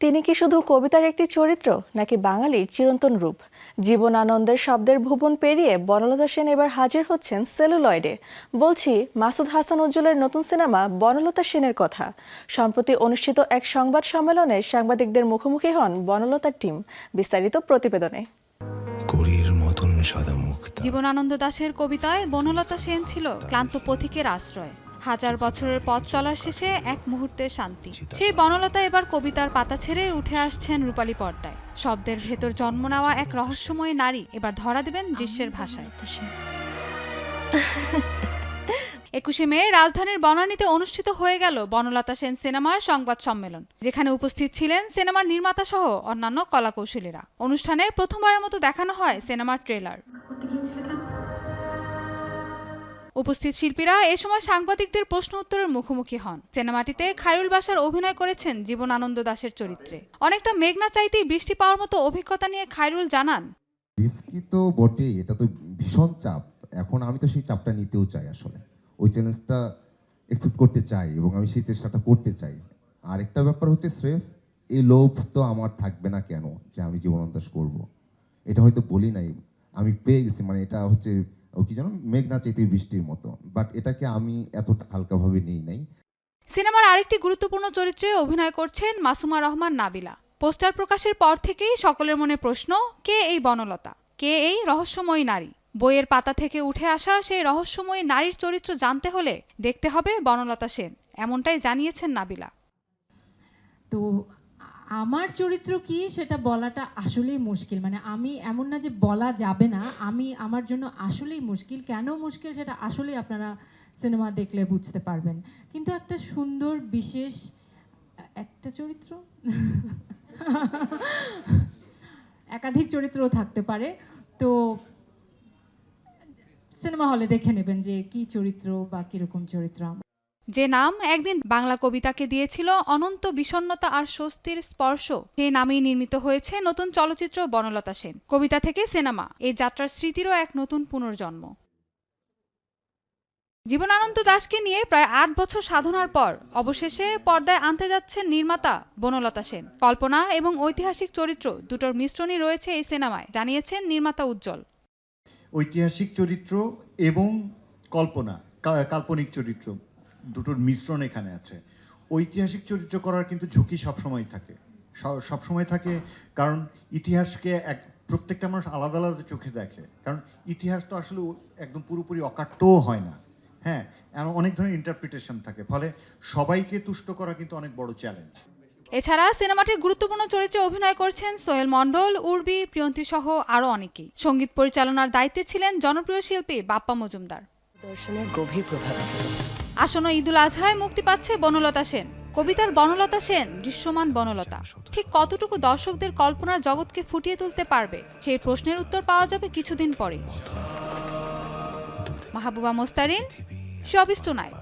তিনি কি শুধু কবিতার একটি চরিত্র নাকি বাঙালির চিরন্তন রূপ? জীবনানন্দের শব্দের ভুবন পেরিয়ে বনলতা সেন এবার হাজির হচ্ছেন সেলুলয়েডে। বলছি মাসুদ হাসান উজ্জ্বলের নতুন সিনেমা বনলতা সেনের কথা। সম্প্রতি অনুষ্ঠিত এক সংবাদ সম্মেলনে সাংবাদিকদের মুখোমুখি হন বনলতার টিম। বিস্তারিত প্রতিবেদনে। জীবনানন্দ দাশের কবিতায় বনলতা সেন ছিল ক্লান্ত পথিকের আশ্রয়, হাজার বছরের পথ চলার শেষে এক মুহূর্তের শান্তি। সেই বনলতা এবার কবিতার পাতা ছেড়ে উঠে আসছেন রূপালী পর্দায়। শব্দের ভেতর জন্ম নেওয়া এক রহস্যময় নারী এবার ধরা দেবেন দৃশ্যের ভাষায়। 21শে মে রাজধানীর বনানীতে অনুষ্ঠিত হয়ে গেল বনলতা সেন সিনেমার সংবাদ সম্মেলন, যেখানে উপস্থিত ছিলেন সিনেমার নির্মাতা সহ অন্যান্য কলাকৌশলীরা। অনুষ্ঠানের প্রথমবারের মতো দেখানো হয় সিনেমার ট্রেলার। উপস্থিত শিল্পীরা এ সময় সাংবাদিকদের প্রশ্ন উত্তরের মুখোমুখি হন। সিনেমাটিতে খায়রুল বাশার অভিনয় করেছেন জীবনানন্দ দাশের চরিত্রে। অনেকটা মেঘনা চাইতেই বৃষ্টি পাওয়ার মতো অভিজ্ঞতা নিয়ে খায়রুল জানান, রিস্কি তো বটেই, এটা তো ভীষণ চাপ। এখন আমি তো সেই চাপটা নিতেও চাই, আসলে ওই চ্যালেঞ্জটা অ্যাকসেপ্ট করতে চাই এবং আমি সেই চেষ্টাটা করতে চাই। আর একটা ব্যাপার হচ্ছে স্রেফ এই লোভ তো আমার থাকবে না কেন যে আমি জীবনানন্দ দাশ করবো, এটা হয়তো বলি নাই, আমি পেয়ে গেছি। মানে এটা হচ্ছে ও কি জানো মেঘনা চাইতে বৃষ্টির মতো, বাট এটাকে আমি এতটা হালকাভাবে নিই নাই। সিনেমার আরেকটি গুরুত্বপূর্ণ চরিত্রে অভিনয় করছেন মাসুমা রহমান নাবিলা। পোস্টার প্রকাশের পর থেকেই সকলের মনে প্রশ্ন, কে এই বনলতা, কে এই রহস্যময়ী নারী? বইয়ের পাতা থেকে উঠে আসা সেই রহস্যময়ী নারীর চরিত্র জানতে হলে দেখতে হবে বনলতা সেন, এমনটাই জানিয়েছেন নাবিলা। তো আমার চরিত্র কি সেটা বলাটা আসলেই মুশকিল। মানে আমি এমন না যে বলা যাবে না, আমার জন্য আসলেই মুশকিল। কেন মুশকিল সেটা আসলেই আপনারা সিনেমা দেখলে বুঝতে পারবেন। কিন্তু একটা সুন্দর বিশেষ একটা চরিত্র একাধিক চরিত্রও থাকতে পারে। তো সিনেমা হলে দেখে নেবেন যে কি চরিত্র বা কিরকম চরিত্র। যে নাম একদিন বাংলা কবিতাকে দিয়েছিল অনন্ত বিষণ্ণতা আর স্বস্তির স্পর্শ, সেই নামেই নির্মিত হয়েছে নতুন চলচ্চিত্র বনলতা সেন। কবিতা থেকে সিনেমা, এই যাত্রার স্মৃতিরও এক নতুন পুনর্জন্ম। জীবনানন্দ দাশকে নিয়ে প্রায় 8 বছর সাধনার পর অবশেষে পর্দায় আনতে যাচ্ছেন নির্মাতা বনলতা সেন। কল্পনা এবং ঐতিহাসিক চরিত্র দুটোর মিশ্রণই রয়েছে এই সিনেমায়, জানিয়েছেন নির্মাতা উজ্জ্বল। ঐতিহাসিক চরিত্র এবং কাল্পনিক চরিত্র দুটোর মিশ্রণ এখানে আছে। ঐতিহাসিক চরিত্র করার কিন্তু ঝুঁকি সবসময় থাকে, কারণ ইতিহাসকে প্রত্যেকটা মানুষ আলাদা আলাদা চোখে দেখে। কারণ ইতিহাস তো আসলে একদম পুরোপুরি অকাট্যও হয় না, হ্যাঁ, অনেক ধরনের ইন্টারপ্রিটেশন থাকে, ফলে সবাইকে তুষ্ট করা কিন্তু অনেক বড় চ্যালেঞ্জ। এছাড়া সিনেমাটির গুরুত্বপূর্ণ চরিত্রে অভিনয় করছেন সোহেল মণ্ডল, উর্বি, প্রিয়ন্তী সহ আরও অনেকেই। সঙ্গীত পরিচালনার দায়িত্বে ছিলেন জনপ্রিয় শিল্পী বাপ্পা মজুমদার। দর্শনের গভীর প্রভাব ছিল। আসন্ন ঈদুল আজহায় মুক্তি পাচ্ছে বনলতা সেন। কবিতার বনলতা সেন দৃশ্যমান বনলতা ঠিক কতটুকু দর্শকদের কল্পনার জগৎকে ফুটিয়ে তুলতে পারবে, সেই প্রশ্নের উত্তর পাওয়া যাবে কিছুদিন পরে। Mahbuba Mostarin, showbiz tonight.